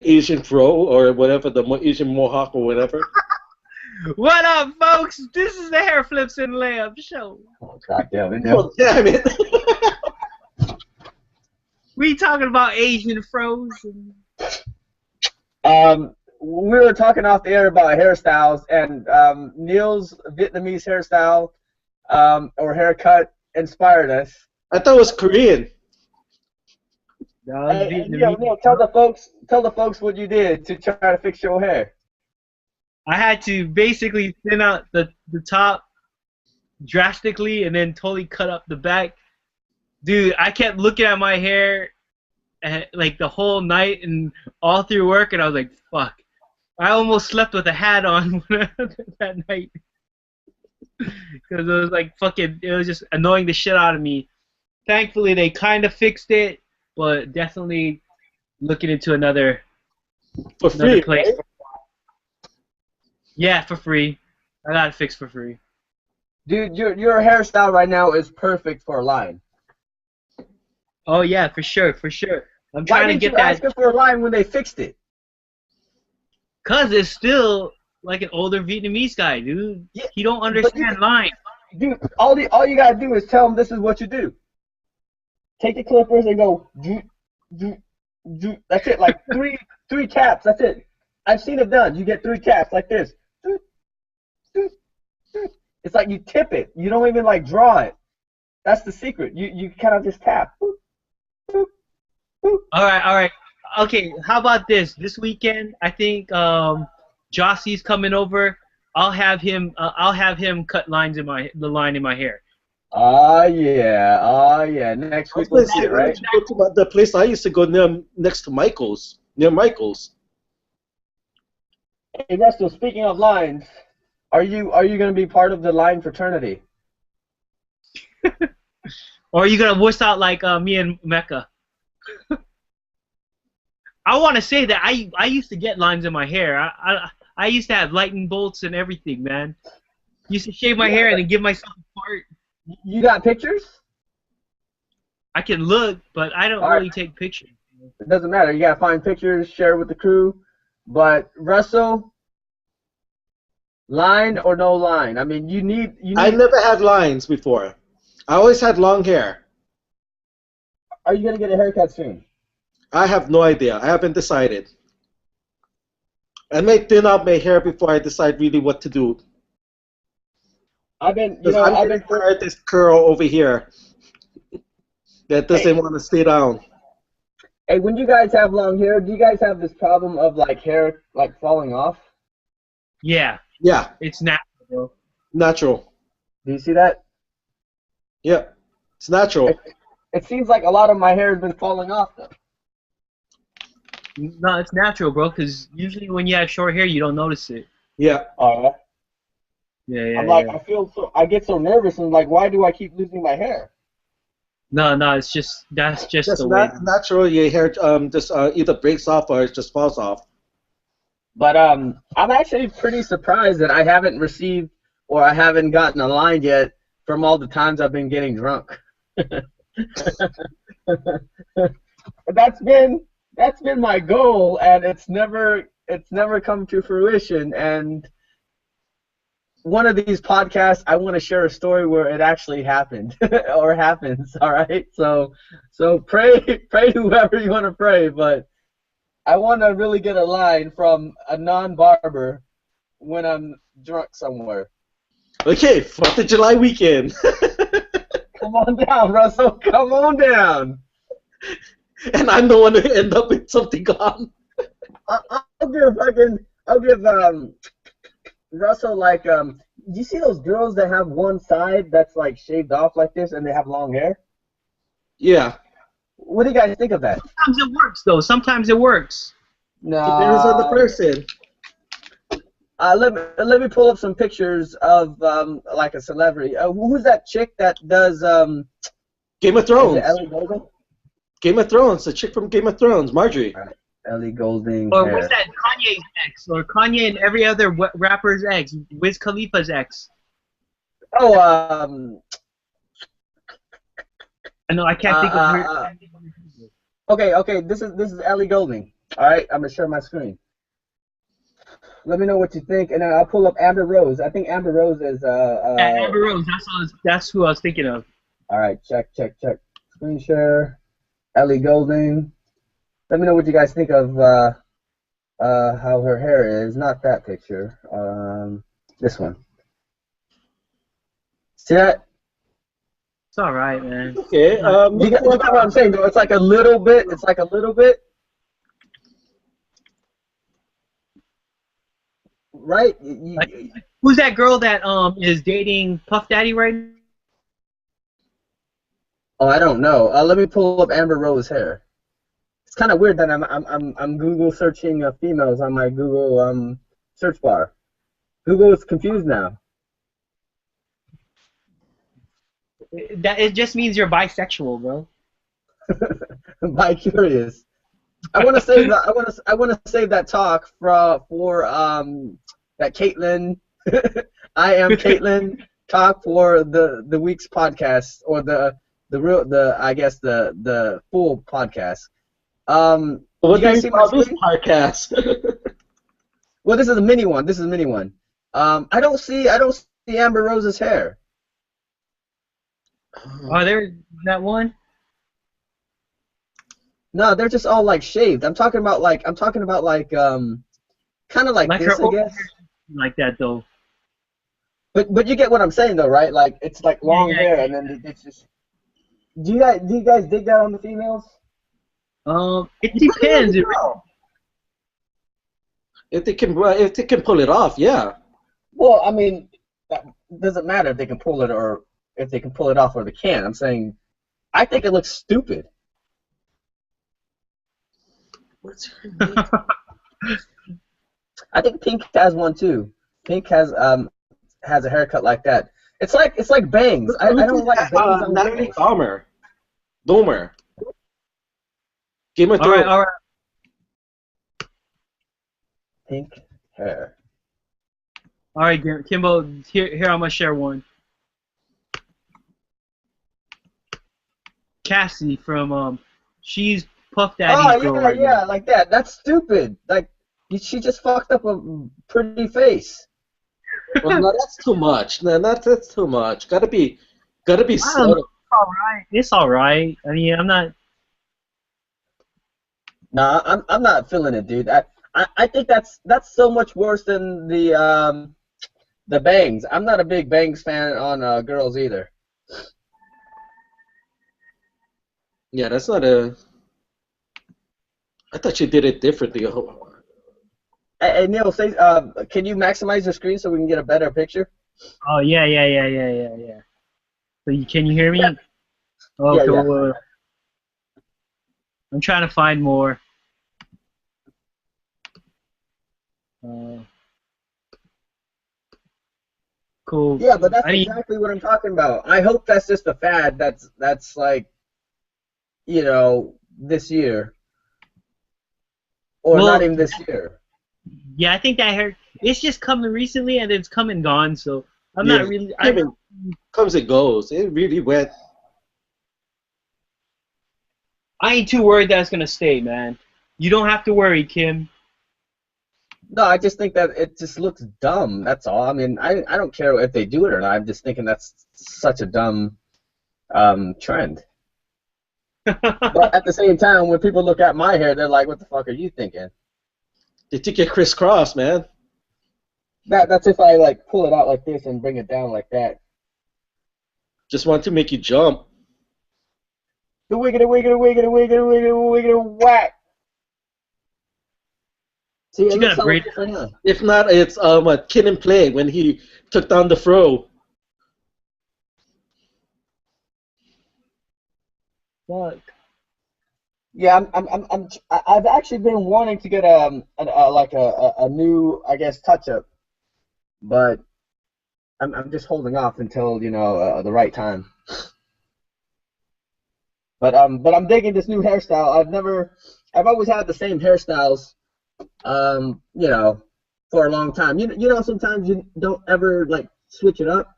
Asian fro or whatever, the Asian mohawk or whatever. What up, folks? This is the Hairflips and Layup Show. Oh, God damn it. Oh, damn it. We talking about Asian fros. We were talking off the air about hairstyles, and Neil's Vietnamese hairstyle or haircut inspired us. I thought it was Korean. No, And Neil, tell the folks what you did to try to fix your hair. I had to basically thin out the top drastically and then totally cut up the back. Dude, I kept looking at my hair like the whole night and all through work, and I was like, fuck. I almost slept with a hat on that night. Because it was like fucking, it was just annoying the shit out of me. Thankfully, they kind of fixed it, but definitely looking into another Free, place. right? Yeah, for free. I got it fixed for free. Dude, your hairstyle right now is perfect for a line. Oh yeah, for sure, for sure. I'm Why trying to didn't get you that. ask us for a line when they fixed it? Cause it's still like an older Vietnamese guy, dude. Yeah, He don't understand line. Dude, all you gotta do is tell them this is what you do. Take the clippers and go. That's it. Like three taps. That's it. I've seen it done. You get 3 taps like this. It's like you tip it. You don't even like draw it. That's the secret. You kind of just tap. All right. Okay, how about this? This weekend, I think Jossie's coming over. I'll have him cut lines in the line in my hair. Oh yeah. Next week we'll see it, right? Go to the place I used to go next to Michael's, near Michael's. Hey Russell, speaking of lines, are you gonna be part of the line fraternity? Or are you gonna wuss out like me and Mecca? I want to say that I used to get lines in my hair. I used to have lightning bolts and everything, man. Used to shave my hair and then give myself a part. You got pictures? I can look, but I don't really take pictures. It doesn't matter. You gotta find pictures, share with the crew. But Russell, line or no line? I mean, you need. I never had lines before. I always had long hair. Are you gonna get a haircut soon? I have no idea. I haven't decided. I may thin out my hair before I decide really what to do. I've been tired this curl over here that doesn't want to stay down. Hey, when you guys have long hair, do you guys have this problem of like hair like falling off? Yeah. Yeah. It's natural, bro. Natural. Do you see that? Yeah. It's natural. It seems like a lot of my hair has been falling off though. No, it's natural, bro. Because usually when you have short hair, you don't notice it. Yeah. Alright. Yeah. I'm like, I get so nervous and like, why do I keep losing my hair? No, that's just the way. Natural. Your hair just either breaks off or it just falls off. But I'm actually pretty surprised that I haven't received or I haven't gotten a line yet from all the times I've been getting drunk. That's been my goal, and it's never come to fruition. And one of these podcasts, I want to share a story where it actually happened or happens. All right, so pray whoever you want to pray, but I want to really get a line from a non-barber when I'm drunk somewhere. Okay, 4th of July weekend. Come on down, Russell. Come on down. And I'm the one who end up with something gone. I'll give Russell like do you see those girls that have one side that's like shaved off like this and they have long hair? Yeah. What do you guys think of that? Sometimes it works, though. Sometimes it works. No. Depends on the person. Let me pull up some pictures of like a celebrity. Who's that chick that does Game of Thrones. Ellie Goulding? Game of Thrones, the chick from Game of Thrones, Marjorie. Ellie Goulding. Or what's that? Kanye's ex, or Kanye and every other rapper's ex, Wiz Khalifa's ex. Oh, I know I can't think of her. Okay. This is Ellie Goulding. All right, I'm gonna share my screen. Let me know what you think, and then I'll pull up Amber Rose. I think Amber Rose is Yeah, Amber Rose. That's who I was thinking of. All right, check. Screen share. Ellie Goulding. Let me know what you guys think of how her hair is. Not that picture. This one. See that? It's all right, man. Okay. You got what I'm saying, though. It's like a little bit. It's like a little bit. Right? Who's that girl that is dating Puff Daddy right now? Oh, I don't know. Let me pull up Amber Rose hair. It's kind of weird that I'm Google searching females on my Google search bar. Google is confused now. That it just means you're bisexual, bro. Bi curious. I want to save that. I want to save that talk for that Caitlin. I am Caitlin talk for the week's podcast, or the full podcast. What you guys see my this screen? podcast? Well, this is a mini one. I don't see Amber Rose's hair. Oh, there that one. No, they're just all like shaved. I'm talking about like kind of like this, her I guess. Like that though. But you get what I'm saying though, right? Like it's like long hair, and then it's just. Do you guys dig that on the females? It depends. If they can pull it off, yeah. Well, I mean, that doesn't matter if they can pull it or if they can pull it off or they can't. I'm saying, I think it looks stupid. What's her name? I think Pink has one too. Pink has a haircut like that. It's like bangs. I don't like bangs on Natalie girls. Doomer. Game of Thrones. All right. Pink hair. All right, Kimbo. Here I'm gonna share one. Cassie from she's Puff Daddy's girl right now. Like that. That's stupid. Like she just fucked up a pretty face. Well, no, that's too much. No, that's too much. Gotta be subtle. It's all right. It's all right. I mean, I'm not. Nah, I'm not feeling it, dude. I think that's so much worse than the bangs. I'm not a big bangs fan on girls either. Yeah, that's not a. I thought you did it differently. Hey Neil, say, can you maximize the screen so we can get a better picture? Oh yeah. So can you hear me? Yeah. Oh, Yeah, cool. I'm trying to find more. Cool. Yeah, but that's exactly what I'm talking about. I hope that's just a fad. That's like, this year, or not even this year. Yeah, I think that hair. It's just coming recently, and it's come and gone. So I'm not really. Comes and goes. It really went. I ain't too worried that it's gonna stay, man. You don't have to worry, Kim. No, I just think that it just looks dumb. That's all. I mean, I don't care if they do it or not. I'm just thinking that's such a dumb trend. But at the same time, when people look at my hair, they're like, "What the fuck are you thinking?" They think you're crisscross, man. That's if I like pull it out like this and bring it down like that. Just want to make you jump. The wiggity whack. See, You got a great. If not, it's Kid and Play when he took down the fro. Fuck. Yeah, I've actually been wanting to get a new, I guess, touch up, but I'm just holding off until the right time. But I'm digging this new hairstyle. I've always had the same hairstyles, for a long time. Sometimes you don't ever like switch it up.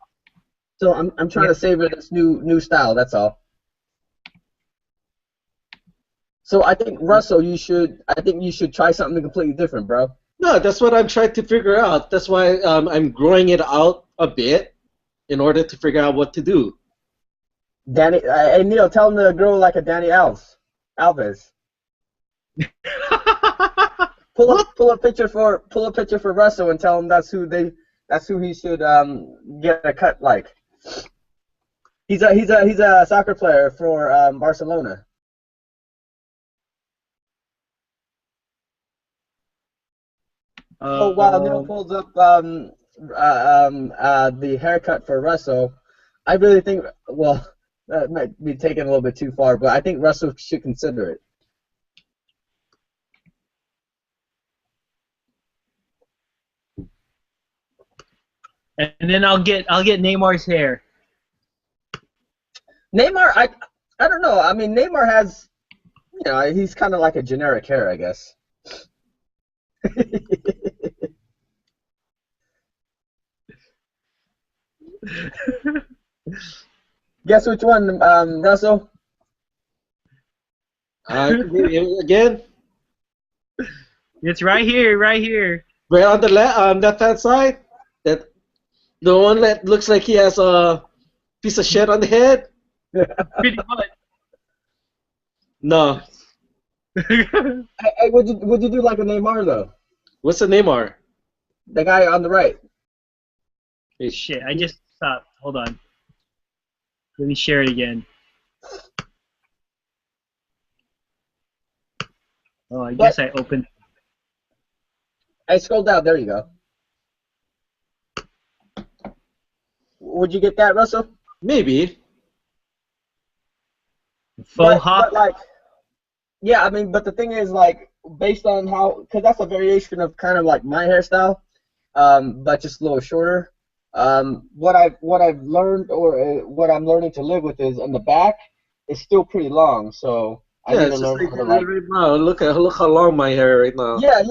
So I'm trying to savor this new style. That's all. So I think Russell, I think you should try something completely different, bro. No, that's what I'm trying to figure out. That's why I'm growing it out a bit in order to figure out what to do. Danny, hey Neil, tell him to grow like a Danny Alves. Pull a picture for Russell and tell him that's who he should get a cut like. He's a soccer player for Barcelona. So while Neil pulls up the haircut for Russell, I really think, well, that might be taken a little bit too far, but I think Russell should consider it. And then I'll get Neymar's hair. Neymar, I don't know. I mean, Neymar has, he's kind of like a generic hair, I guess. Guess which one, Russell? Again? It's right here, right here. Right on the left-hand side? That the one that looks like he has a piece of shit on the head? Pretty much. No. Hey, would you do like a Neymar though? What's the Neymar? The guy on the right. Hey, Shit, I just stopped. Hold on. Let me share it again. Oh, I guess I opened. Hey, scroll down. There you go. Would you get that, Russell? Maybe. Faux hop. But like, yeah, I mean, but the thing is, like, based on how, because that's a variation of kind of like my hairstyle, but just a little shorter. What I've learned, or what I'm learning to live with, is on the back, it's still pretty long. So I need to it's learn just how to like right now. Look how long my hair right now. Yeah.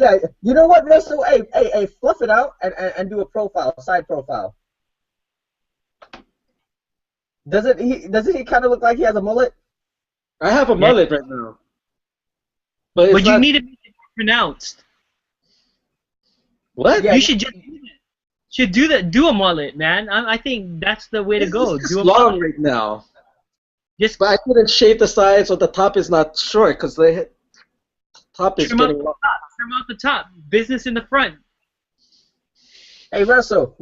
You know what, Russell? Hey, fluff it out and do a side profile. Doesn't he kind of look like he has a mullet? I have a mullet right now. But you need to make it more pronounced. What? Yeah, you should just do that. Do a mullet, man. I think that's the way to go. It's Do a long mullet. right now. Just But I couldn't shave the sides, so the top is not short because the top is trim out getting the long. top. Trim out the top. Business in the front. Hey, Russell,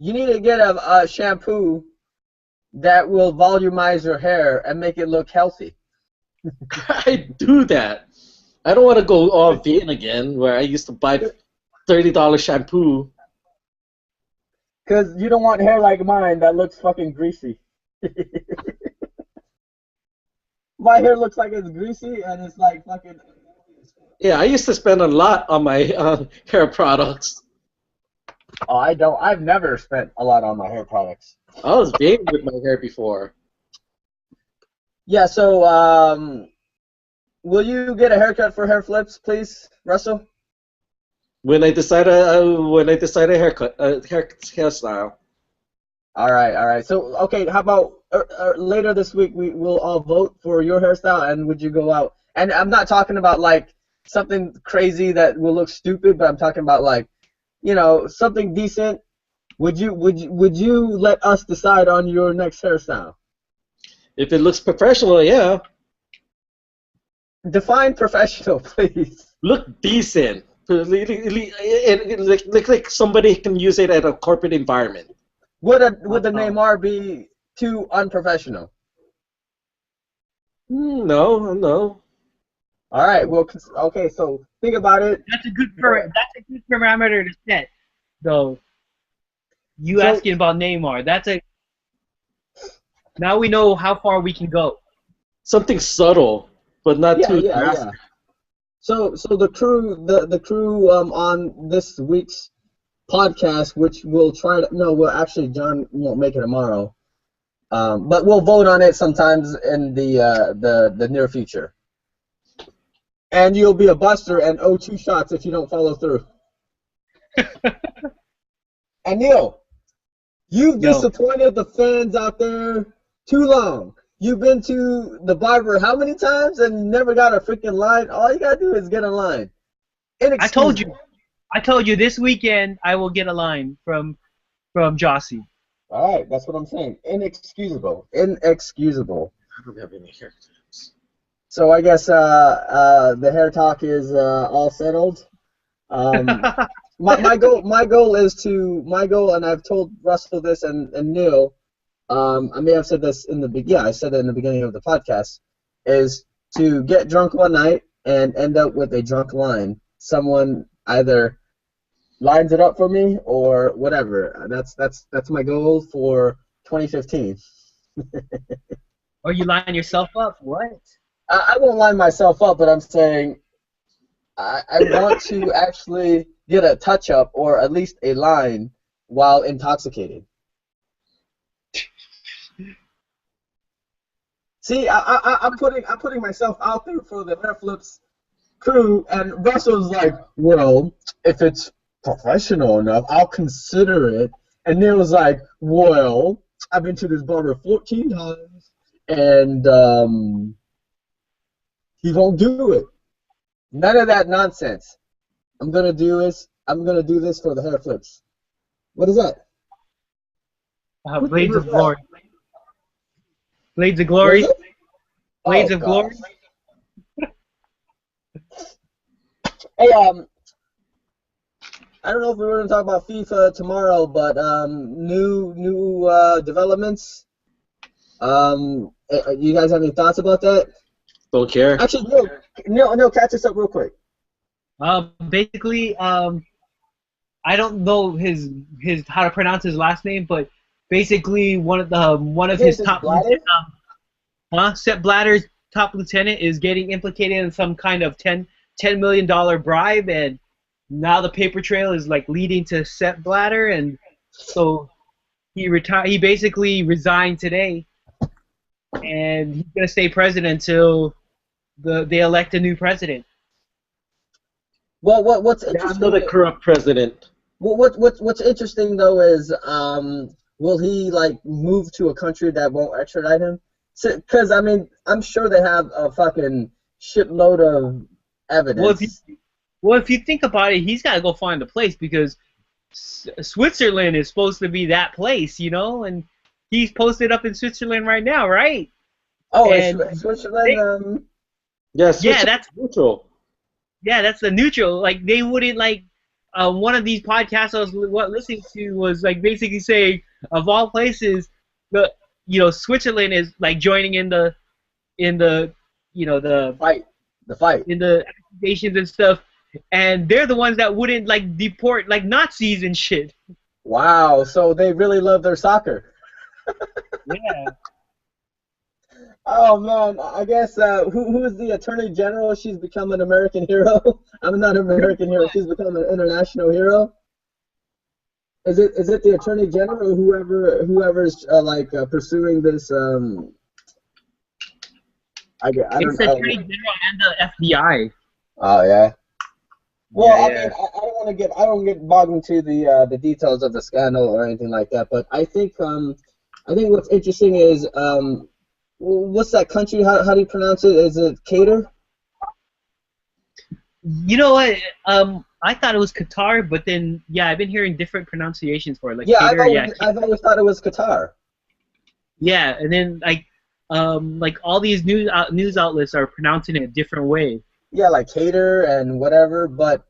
you need to get a shampoo that will volumize your hair and make it look healthy. I do that. I don't want to go all vegan again, where I used to buy $30 shampoo. Because you don't want hair like mine that looks fucking greasy. My hair looks like it's greasy and it's like fucking... Yeah, I used to spend a lot on my hair products. Oh, I don't. I've never spent a lot on my hair products. I was vegan with my hair before. Yeah, so, will you get a haircut for Hairflips, please, Russell? When I decide a hairstyle. All right. So, okay, how about later this week we'll all vote for your hairstyle, and would you go out? And I'm not talking about like something crazy that will look stupid, but I'm talking about like, something decent. Would you let us decide on your next hairstyle? If it looks professional, yeah. Define professional, please. Look decent. Like somebody can use it at a corporate environment. Would the Neymar be too unprofessional? No. All right. Well, okay. So think about it. That's a good parameter to set, though. You asking about Neymar? Now we know how far we can go. Something subtle, but not too drastic. Yeah. So the crew on this week's podcast, which we'll try to actually John won't make it tomorrow, but we'll vote on it sometimes in the near future. And you'll be a buster and owe 2 shots if you don't follow through. And Neil, you've disappointed the fans out there too long. You've been to the barber how many times and never got a freaking line? All you gotta do is get a line. I told Inexcusable. you. I told you this weekend I will get a line from Jossie. All right, that's what I'm saying. Inexcusable. Inexcusable. I don't have any hair clips. So I guess the hair talk is all settled. Um, my goal, and I've told Russell this and Neil. I may have said this I said it in the beginning of the podcast, is to get drunk one night and end up with a drunk line. Someone either lines it up for me or whatever. That's my goal for 2015. Or you line yourself up? What? I won't line myself up, but I'm saying I want to actually get a touch up or at least a line while intoxicated. See, I'm putting myself out there for the Hairflips crew, and Russell's like, well, if it's professional enough, I'll consider it. And Neil's like, well, I've been to this barber 14 times, and he won't do it. None of that nonsense. I'm gonna do this for the Hairflips. What is that? Blades of What- Glory. Blades of what Glory. is it? Blades Oh, of Glory. gosh. Hey, I don't know if we were going to talk about FIFA tomorrow, but new developments. You guys have any thoughts about that? Don't care. Actually, no, catch us up real quick. Basically, I don't know his how to pronounce his last name, but basically one of his Is top Blatter? Sepp Blatter's top lieutenant is getting implicated in some kind of $10 million bribe, and now the paper trail is like leading to Sepp Blatter, and so he basically resigned today, and he's gonna stay president until they elect a new president. Well, what's Yeah, interesting? another corrupt president. What's interesting though is will he like move to a country that won't extradite him? Because I mean, I'm sure they have a fucking shitload of evidence. Well, if you think about it, he's got to go find a place because Switzerland is supposed to be that place, you know, and he's posted up in Switzerland right now, right? Oh, and it's Switzerland. Yes. Yeah, that's neutral. yeah, that's the neutral. Like they wouldn't like one of these podcasts I was listening to was like basically saying of all places, Switzerland is like joining in the fight. in the accusations and stuff, and they're the ones that wouldn't like deport like Nazis and shit. Wow, so they really love their soccer. Yeah. Oh man, I guess who is the Attorney General? She's become an American hero. I'm not an American hero. She's become an international hero. Is it the Attorney General or whoever's pursuing this? I don't It's the know. Attorney General and the FBI. Oh yeah. Well, Yeah, I yeah. mean, I don't get bogged into the details of the scandal or anything like that. But I think what's interesting is what's that country? How do you pronounce it? Is it Qatar? You know what? I thought it was Qatar, but then I've been hearing different pronunciations for it. Like Yeah, Qatar, I've always thought it was Qatar. yeah, and then like all these news outlets are pronouncing it a different way. Yeah, like Qatar and whatever. But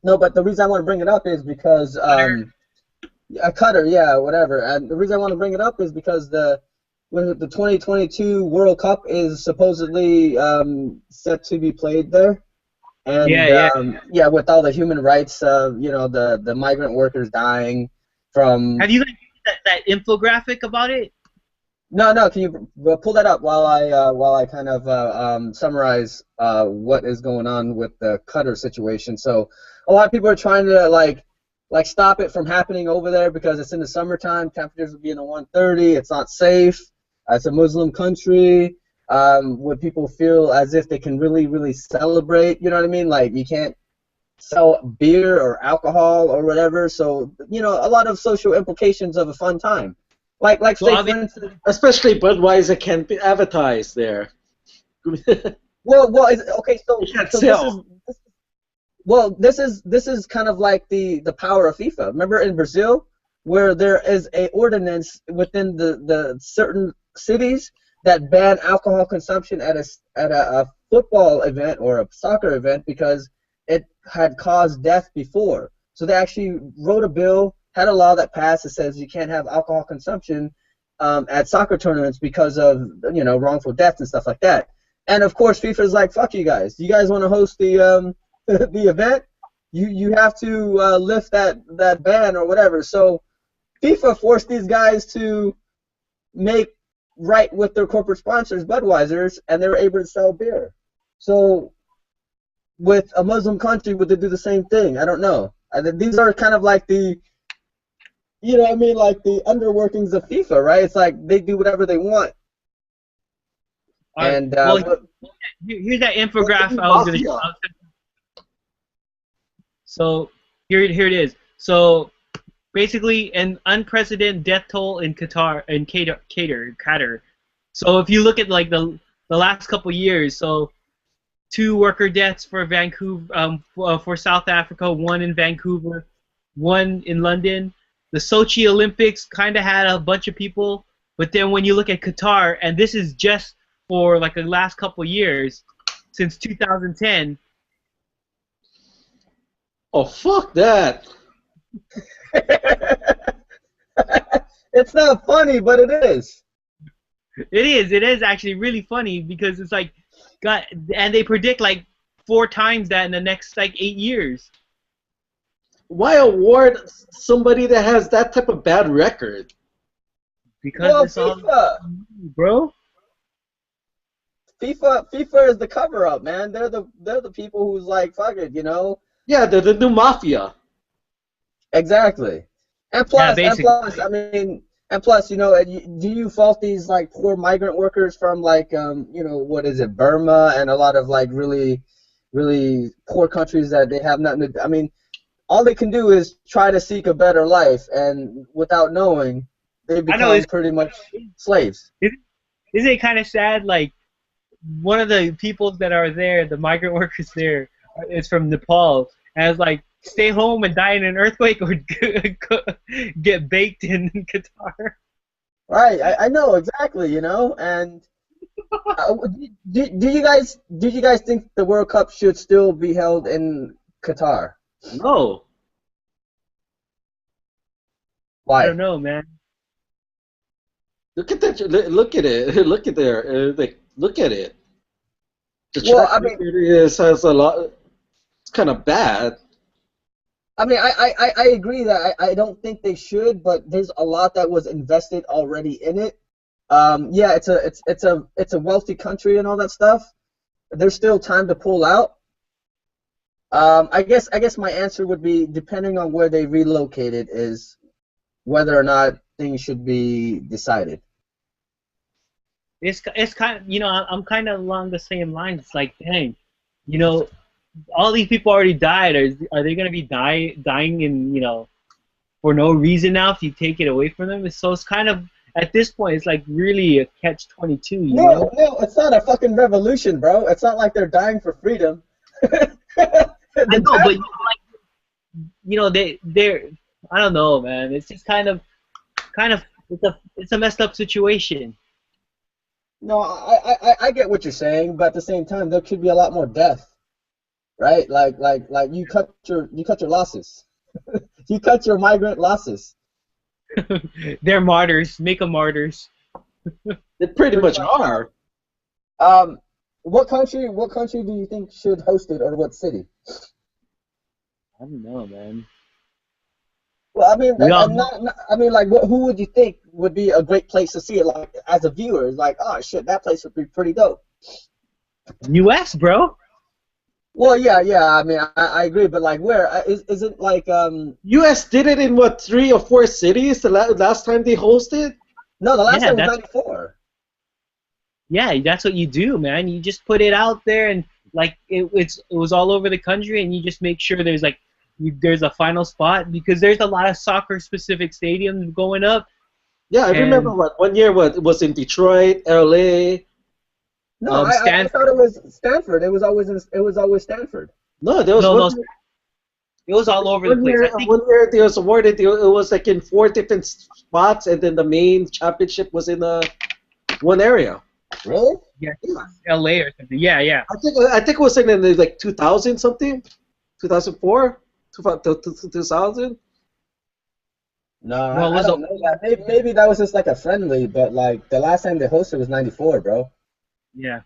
the reason I want to bring it up is because Qatar, yeah, whatever. And the reason I want to bring it up is because the 2022 World Cup is supposedly set to be played there. And with all the human rights, the migrant workers dying from. Have you seen that infographic about it? No, can you pull that up while I kind of summarize what is going on with the Qatar situation? So a lot of people are trying to like stop it from happening over there because it's in the summertime. Temperatures will be in the 130. It's not safe. It's a Muslim country. Where people feel as if they can really, really celebrate, you know what I mean? Like, you can't sell beer or alcohol or whatever, so, a lot of social implications of a fun time. Like So say for obviously, instance. Especially Budweiser can't be advertised there. Okay. So You can't so this is sell. this is kind of like the power of FIFA. Remember in Brazil, where there is a ordinance within the certain cities that ban alcohol consumption at a football event or a soccer event because it had caused death before. So they actually wrote a bill, had a law that passed that says you can't have alcohol consumption at soccer tournaments because of wrongful death and stuff like that. And of course, FIFA's like, fuck you guys. You guys want to host the the event? You have to lift that ban or whatever. So FIFA forced these guys to make right with their corporate sponsors, Budweiser's, and they were able to sell beer. So with a Muslim country, would they do the same thing? I don't know. These are kind of like the, like the underworkings of FIFA, right? It's like they do whatever they want. And well, here's that infographic I was gonna show. Mafia. So here it is. So basically, an unprecedented death toll in Qatar. So if you look at like the last couple years, so 2 worker deaths for Vancouver, for South Africa, 1 in Vancouver, 1 in London. The Sochi Olympics kind of had a bunch of people, but then when you look at Qatar, and this is just for like the last couple years, since 2010. Oh, fuck that. It's not funny, but it is. It is actually really funny because it's like, and they predict like 4 times that in the next like 8 years. Why award somebody that has that type of bad record? Because it's FIFA. all, bro. FIFA is the cover up, man. They're the people who's like, fuck it, Yeah, they're the new mafia. Exactly. And plus, do you fault these like poor migrant workers from like what is it, Burma and a lot of like really, really poor countries that they have nothing to. I mean, all they can do is try to seek a better life, and without knowing, they become pretty much slaves. Isn't it kind of sad? Like, one of the people that are there, the migrant workers there, is from Nepal, and it's like, stay home and die in an earthquake or get baked in Qatar. Right, I know exactly, and do you guys think the World Cup should still be held in Qatar? No. Why? I don't know, man. Look at that. Look at it. Look at there. Look at it. The track record has a lot. It's kind of bad. I mean, I agree that I don't think they should, but there's a lot that was invested already in it. Yeah, it's a wealthy country and all that stuff. There's still time to pull out. I guess my answer would be, depending on where they relocated, is whether or not things should be decided. It's kind of, I'm kind of along the same lines. It's like, dang, all these people already died. Are they gonna be dying in for no reason now if you take it away from them? So it's kind of, at this point, it's like really a catch-22. No, it's not a fucking revolution, bro. It's not like they're dying for freedom. I know, but they're I don't know, man. It's just kind of it's a messed up situation. No, I get what you're saying, but at the same time, there could be a lot more death, right? Like you cut your losses, you cut your migrant losses. They're martyrs. Make them martyrs. They pretty much are. What country do you think should host it, or what city? I don't know, man. Well, I mean, who would you think would be a great place to see it? Like, as a viewer, it's like, oh shit, that place would be pretty dope. U.S., bro. Well, yeah. I mean, I agree, but like, where is it? Like, U.S. did it in what, 3 or 4 cities the last time they hosted? No, the last time was '94. Yeah, that's what you do, man. You just put it out there, and like it was all over the country, and you just make sure there's a final spot, because there's a lot of soccer-specific stadiums going up. Yeah, I remember one year it was in Detroit, LA. No, I thought it was Stanford. It was always Stanford. No, there was one year, it was all over the place. I think 1 year they was awarded. It was like in 4 different spots, and then the main championship was in one area. Really? Yeah, LA or something. Yeah, yeah. I think it was in the, like 2000 something, 2004, 2000. No, I don't know that. Maybe that was just like a friendly, but like the last time they hosted was '94, bro. Yeah.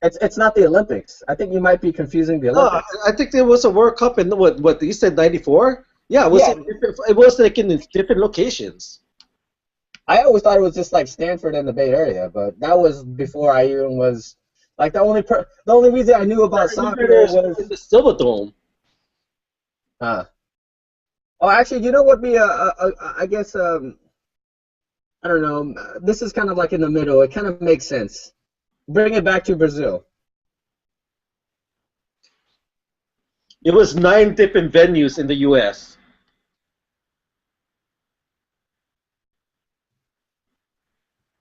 It's not the Olympics. I think you might be confusing the Olympics. No, I think there was a World Cup in what you said '94. Yeah, it was. Yeah. It was like in different locations. I always thought it was just like Stanford and the Bay Area, but that was before I even was like the only reason I knew about soccer was the Silver Dome. Oh, actually, you know what? I guess I don't know. This is kind of like in the middle. It kind of makes sense. Bring it back to Brazil. It was 9 different venues in the U.S.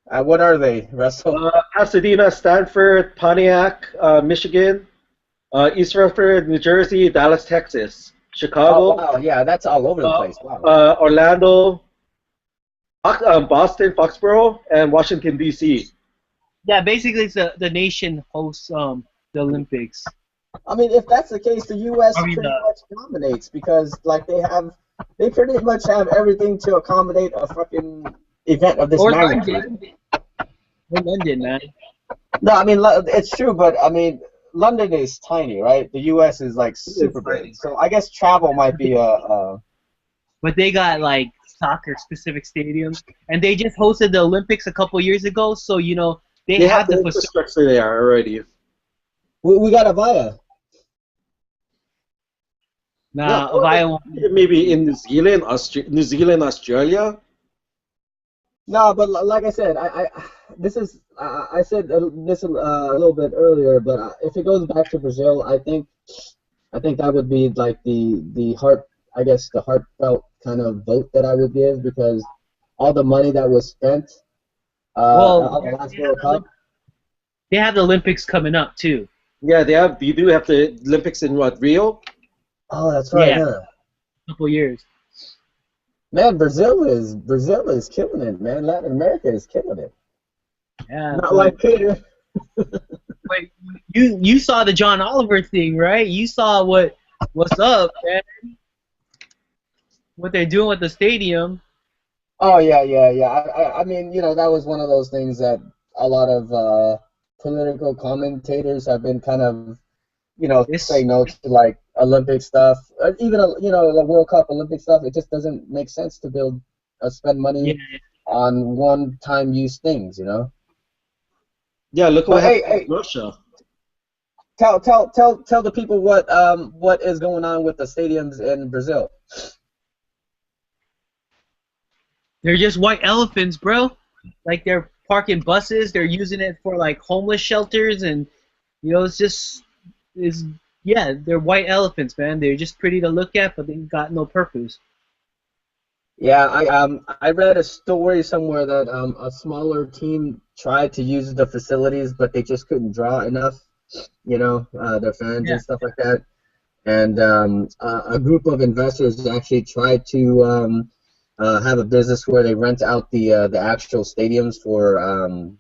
What are they, Russell? Pasadena, Stanford, Pontiac, Michigan, East Rutherford, New Jersey, Dallas, Texas, Chicago. Oh, wow, yeah, that's all over the place. Wow. Orlando, Boston, Foxborough, and Washington, D.C. Yeah, basically it's the nation hosts the Olympics. I mean, if that's the case, the U.S. pretty much dominates because like they pretty much have everything to accommodate a fucking event of this magnitude. Or London, man. No, I mean it's true, but I mean London is tiny, right? The U.S. is like super big, so I guess travel might be a. But they got like soccer-specific stadiums, and they just hosted the Olympics a couple years ago, so you know they have the infrastructure there already. We got Avaya. Nah, Avaya won't. Maybe in New Zealand, Australia. No, but like I said, I said this a little bit earlier, but if it goes back to Brazil, I think that would be like the heartfelt kind of vote that I would give because all the money that was spent on the last World Cup. They have the Olympics coming up too. Yeah, you do have the Olympics in Rio? Oh, that's right. Yeah, huh? A couple years. Man, Brazil is killing it, man. Latin America is killing it. Yeah. Not like Peter. Wait, you saw the John Oliver thing, right? You saw what's up, man? What they're doing with the stadium. Oh yeah. I mean, you know, that was one of those things that a lot of political commentators have been kind of, you know, saying no to like Olympic stuff, even the World Cup Olympic stuff. It just doesn't make sense to spend money on one-time use things, you know. Yeah, look what happened in Russia. Tell the people what is going on with the stadiums in Brazil. They're just white elephants, bro. Like they're parking buses, they're using it for like homeless shelters, and you know they're white elephants, man. They're just pretty to look at, but they got no purpose. Yeah, I read a story somewhere that a smaller team tried to use the facilities, but they just couldn't draw enough, you know, their fans and stuff like that. And a group of investors actually tried to have a business where they rent out the actual stadiums for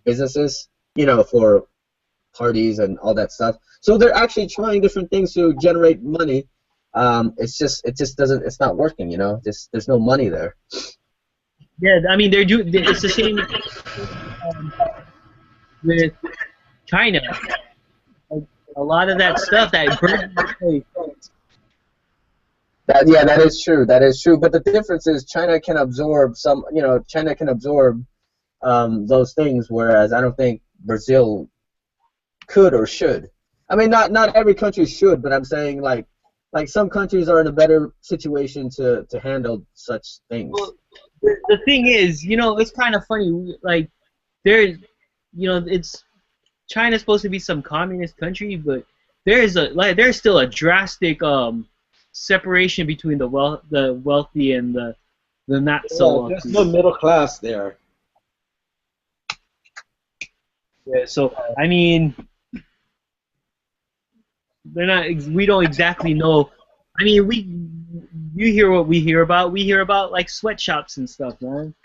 businesses, you know, for parties and all that stuff. So they're actually trying different things to generate money. It just doesn't. It's not working, you know. There's no money there. Yeah, I mean it's the same with China. Like, a lot of that stuff that That is true. That is true. But the difference is China can absorb those things, whereas I don't think Brazil could or should. I mean, not every country should, but I'm saying like some countries are in a better situation to handle such things. Well, the thing is, you know, it's kind of funny. Like, there's, you know, China's supposed to be some communist country, but there's still a drastic separation between the wealthy and the not so wealthy. There's no middle class there. Yeah, so I mean, they're not. We don't exactly know. I mean, you hear what we hear about. We hear about like sweatshops and stuff, man.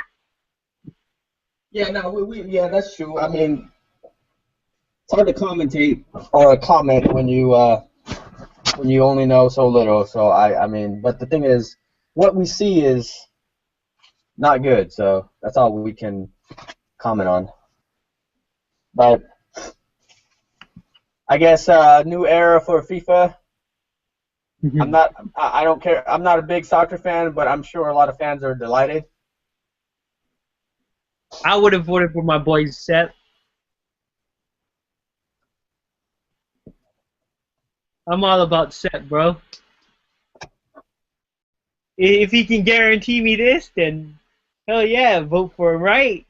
Yeah, no, yeah, that's true. I mean, it's hard to commentate or comment when you only know so little. So I mean, but the thing is, what we see is not good. So that's all we can comment on. But I guess new era for FIFA. I don't care. I'm not a big soccer fan, but I'm sure a lot of fans are delighted. I would have voted for my boy Seth. I'm all about Seth, bro. If he can guarantee me this, then hell yeah, vote for him, right?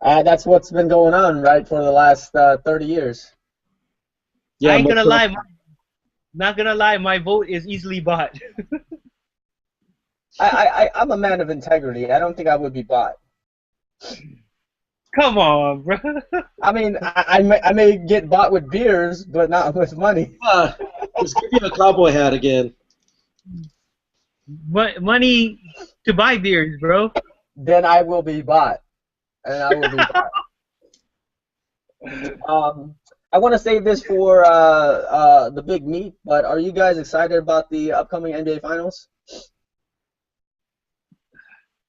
That's what's been going on, right, for the last 30 years. Yeah, I ain't gonna lie. Not gonna lie, my vote is easily bought. I'm a man of integrity. I don't think I would be bought. Come on, bro. I mean, I may get bought with beers, but not with money. Just give you a cowboy hat again. Money to buy beers, bro. Then I will be bought. And I will be bought. I want to save this for the big meet, but are you guys excited about the upcoming NBA Finals?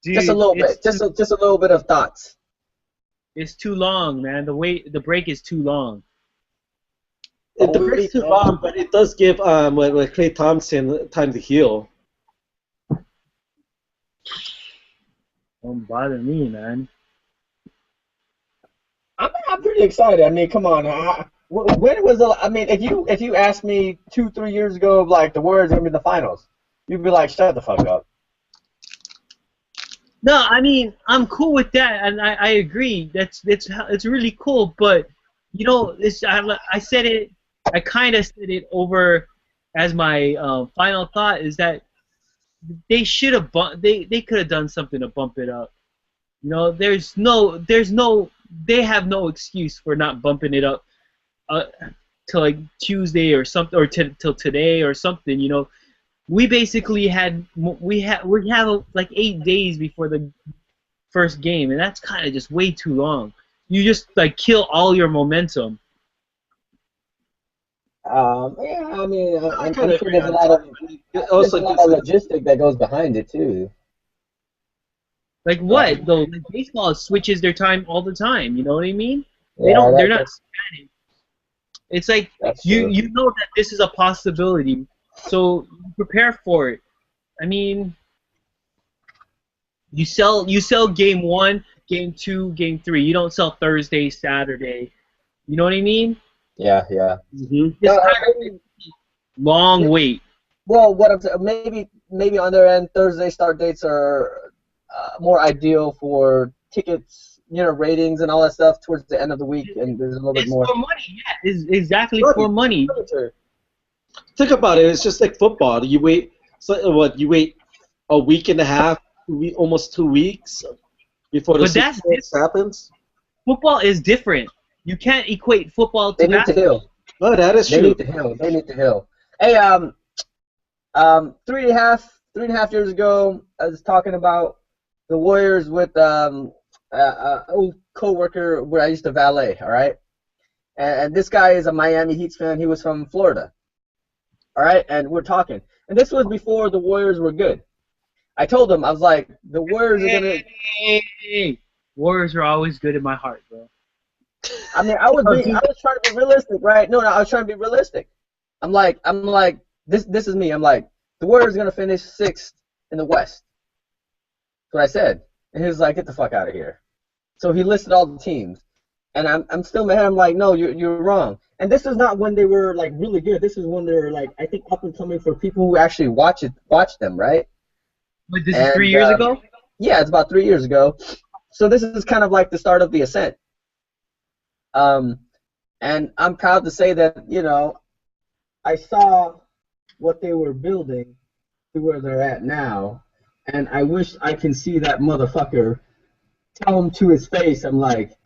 Dude, just a little bit. Just a little bit of thoughts. It's too long, man. The break is too long. The break's too long, but it does give Klay Thompson time to heal. Don't bother me, man. I'm pretty excited. I mean, come on. When was I mean, if you asked me 2-3 years ago, like the Warriors are gonna be in the finals, you'd be like, shut the fuck up. No, I mean, I'm cool with that, and I agree. It's really cool, but you know, I said it. I kind of said it over as my final thought is that they should have they could have done something to bump it up. You know, they have no excuse for not bumping it up to like Tuesday or something, or till today or something. You know, we basically we have like 8 days before the first game, and that's kind of just way too long. You just like kill all your momentum. Yeah, I mean, I'm sure there's a lot of logistic that goes behind it too. Like what though? Like baseball switches their time all the time. You know what I mean? They're not Spanish. It's like you know that this is a possibility, so you prepare for it. I mean, you sell game 1, game 2, game 3. You don't sell Thursday, Saturday. You know what I mean? Yeah. Mm-hmm. Long wait. Well, what I'm maybe on their end, Thursday start dates are more ideal for tickets, you know, ratings and all that stuff towards the end of the week, and there's a little bit more. It's for money, yeah. It's exactly for money. Think about it. It's just like football. You wait. You wait a week and a half, almost 2 weeks before the Super Bowl happens. Football is different. You can't equate football to basketball. They need to heal. Oh, that is true. They need to heal. Hey, 3.5 years ago, I was talking about the Warriors with old coworker where I used to valet. All right, and this guy is a Miami Heat fan. He was from Florida. All right, and we're talking, and this was before the Warriors were good. I told him, I was like, the Warriors are gonna. Hey. Warriors are always good in my heart, bro. I mean, I was trying to be realistic, right? No, I was trying to be realistic. I'm like, this is me. I'm like, the Warriors are gonna finish 6th in the West. That's what I said, and he was like, get the fuck out of here. So he listed all the teams, and I'm still mad. I'm like, no, you're wrong. And this is not when they were like really good. This is when they were like, I think up and coming for people who actually watch them, right? Wait, this is 3 years ago? Yeah, it's about 3 years ago. So this is kind of like the start of the ascent. And I'm proud to say that, you know, I saw what they were building to where they're at now, and I wish I can see that motherfucker tell him to his face, I'm like,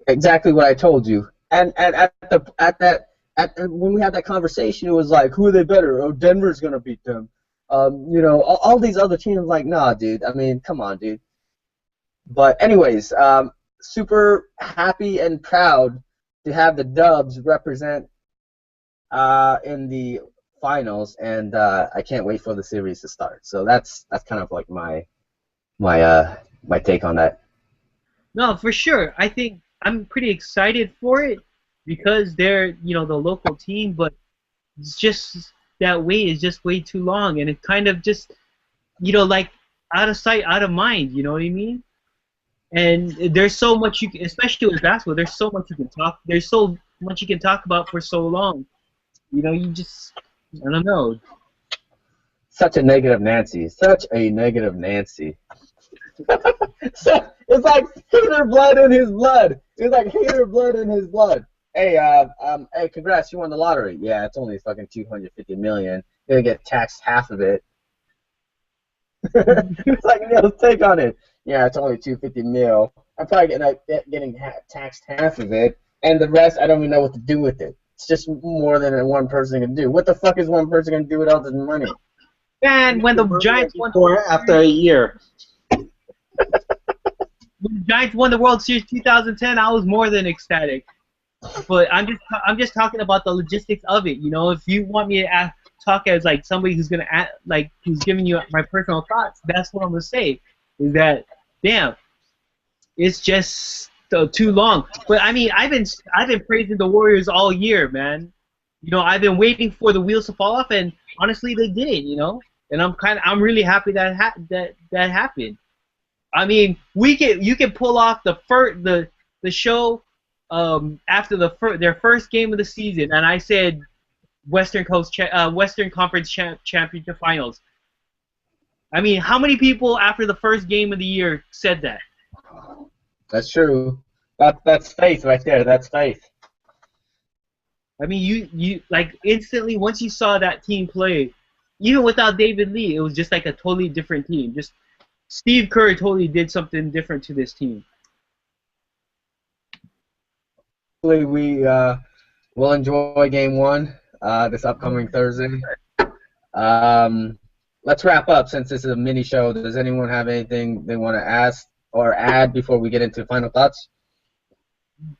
Exactly what I told you. And when we had that conversation, it was like, who are they better? Oh, Denver's gonna beat them. All these other teams, like, nah, dude. I mean, come on, dude. But anyways, super happy and proud to have the Dubs represent in the finals, and I can't wait for the series to start. So that's kind of like my take on that. No, for sure. I think I'm pretty excited for it because they're, the local team, but it's just that wait is just way too long, and it kind of just, like out of sight, out of mind. You know what I mean? And there's so much you can, especially with basketball. There's so much you can talk. There's so much you can talk about for so long. You just, I don't know. Such a negative Nancy. Such a negative Nancy. It's like hater blood in his blood. It's like hater blood in his blood. Hey, hey, congrats, you won the lottery. Yeah, it's only fucking $250 million. You're gonna get taxed half of it. It's like Neil's take on it. Yeah, it's only $250 million. I'm probably getting taxed half of it, and the rest I don't even know what to do with it. It's just more than one person can do. What the fuck is one person gonna do with all this money? And when the Giants won after a year. When the Giants won the World Series 2010, I was more than ecstatic. But I'm just talking about the logistics of it. If you want me to talk as like somebody who's who's giving you my personal thoughts, that's what I'm gonna say. Is that damn? It's just too long. But I mean, I've been praising the Warriors all year, man. I've been waiting for the wheels to fall off, and honestly, they didn't. And I'm really happy that that happened. I mean, you can pull off the show after their first game of the season, and I said Western Conference Championship Finals. I mean, how many people after the first game of the year said that? That's true. That's faith right there. That's faith. I mean, you like instantly once you saw that team play, even without David Lee, it was just like a totally different team. Just Steve Kerr totally did something different to this team. Hopefully we will enjoy Game 1 this upcoming Thursday. Let's wrap up since this is a mini show. Does anyone have anything they want to ask or add before we get into final thoughts?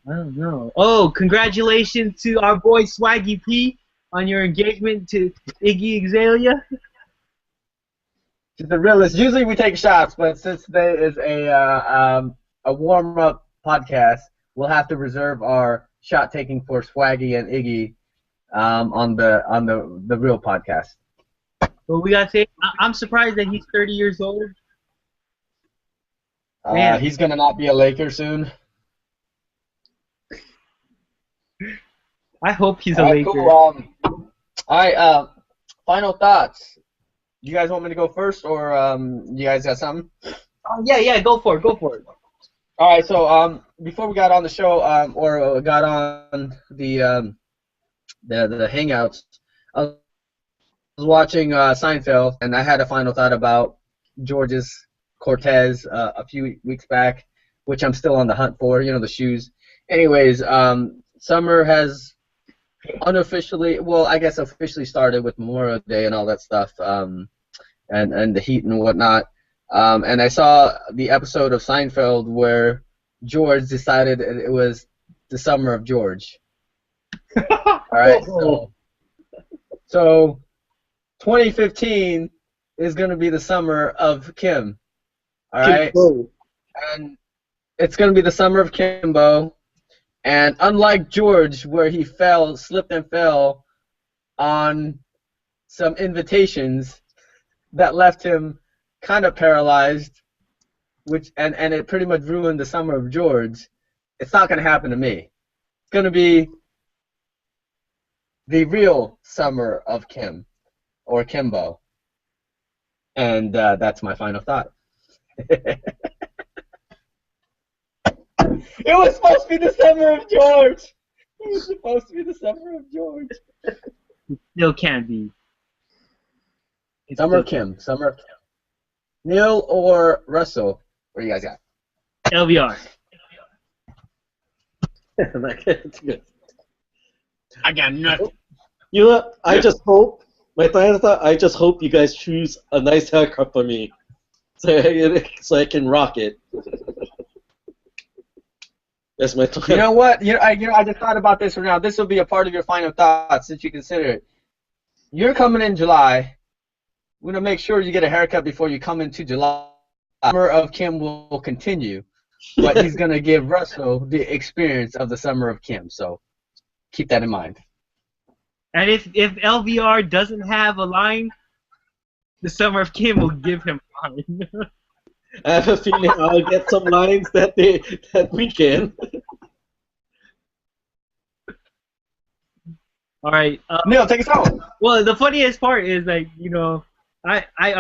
I don't know. Oh, congratulations to our boy Swaggy P on your engagement to Iggy Azalea. She's the realist. Usually we take shots, but since today is a warm-up podcast, we'll have to reserve our shot taking for Swaggy and Iggy on the real podcast. Well, we gotta say, I'm surprised that he's 30 years old. He's gonna not be a Laker soon. I hope he's a Laker. Cool. All right. Final thoughts. You guys want me to go first, or you guys got something? Yeah. Go for it. All right. So before we got on the show, or got on the Hangouts, I was watching Seinfeld, and I had a final thought about George's Cortez a few weeks back, which I'm still on the hunt for. The shoes. Anyways, summer has unofficially, well, I guess officially started with Memorial Day and all that stuff, and the heat and whatnot. And I saw the episode of Seinfeld where George decided it was the summer of George. All right, so 2015 is going to be the summer of Kim. All right, and it's going to be the summer of Kimbo. And unlike George, where he slipped and fell on some invitations that left him kind of paralyzed, and it pretty much ruined the summer of George, it's not going to happen to me. It's going to be the real summer of Kim, or Kimbo. And that's my final thought. It was supposed to be the summer of George. It was supposed to be the summer of George. It still can be. Summer of Kim. Neil or Russell? What do you guys got? LVR. I got nothing. You know what? I just hope I just hope you guys choose a nice haircut for me, so I can rock it. That's my plan. You know what? I just thought about this right now. This will be a part of your final thoughts since you consider it. You're coming in July. We're gonna make sure you get a haircut before you come into July. Summer of Kim will continue, but he's gonna give Russell the experience of the Summer of Kim. So keep that in mind. And if LVR doesn't have a line, the Summer of Kim will give him a line. I have a feeling I'll get some lines that weekend. All right. Neil, take us out. Well, the funniest part is I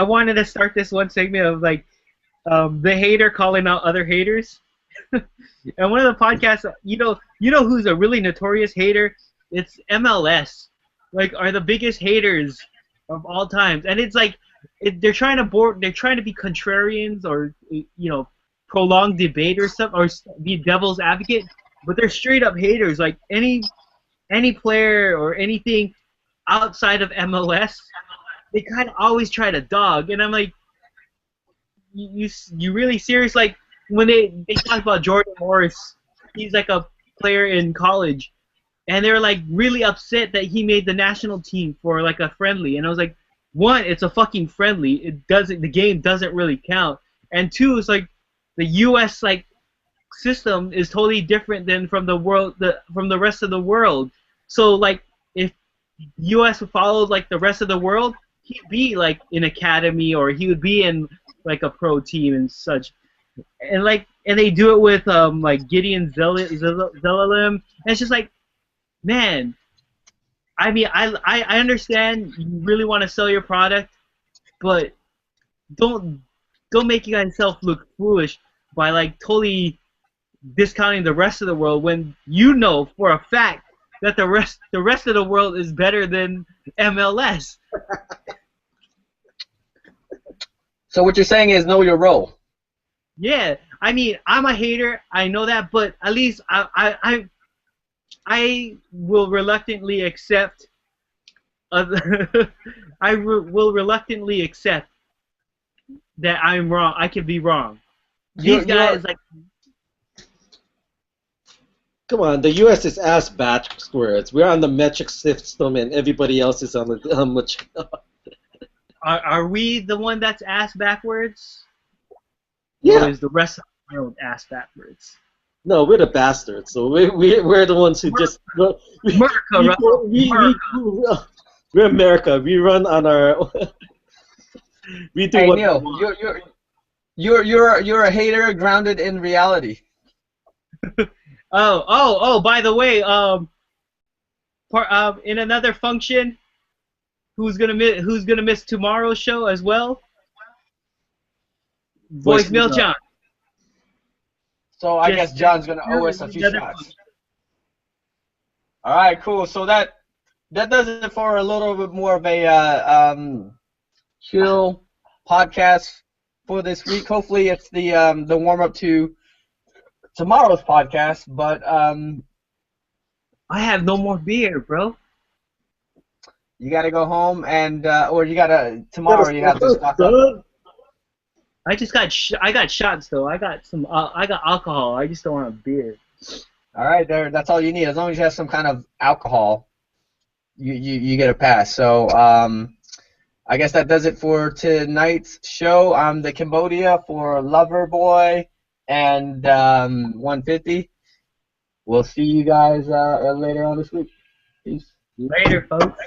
wanted to start this one segment of the hater calling out other haters. And one of the podcasts, you know who's a really notorious hater? It's MLS. Are the biggest haters of all times, and it's they're trying to be contrarians or prolong debate or stuff or be devil's advocate, but they're straight up haters. Any player or anything outside of MLS, they kind of always try to dog, and I'm like, you really serious? When they talk about Jordan Morris, he's a player in college. And they were really upset that he made the national team for a friendly, and I was like, one, it's a fucking friendly. The game doesn't really count, and two, it's the U.S. system is totally different than from the rest of the world. So if U.S. followed the rest of the world, he'd be in academy or he would be in a pro team and such, and they do it with Gideon Zelalem, and it's just man, I mean, I understand you really want to sell your product, but don't make yourself look foolish by totally discounting the rest of the world when you know for a fact that the rest of the world is better than MLS. So what you're saying is know your role. Yeah, I mean, I'm a hater, I know that, but at least I will reluctantly accept. Will reluctantly accept that I'm wrong. I can be wrong. These guys Come on, the U.S. is ass backwards. We're on the metric system, and everybody else is on the much. Are we the one that's ass backwards? Yeah. Or is the rest of the world ass backwards? No, we're the bastards. So we're the ones who just. We're America. We run on our. We do. Hey what Neil, you're a hater grounded in reality. Oh! By the way, in another function, who's gonna miss tomorrow's show as well? Voicemail John. So I guess John's gonna owe us a few shots. All right, cool. So that does it for a little bit more of a chill podcast for this week. Hopefully, it's the warm up to tomorrow's podcast. But I have no more beer, bro. You gotta go home and or you gotta tomorrow you have to stock up. I got shots though. I got alcohol. I just don't want a beer. All right, that's all you need. As long as you have some kind of alcohol, you get a pass. So I guess that does it for tonight's show. I'm the Cambodia for Loverboy and 150. We'll see you guys later on this week. Peace. Later, folks.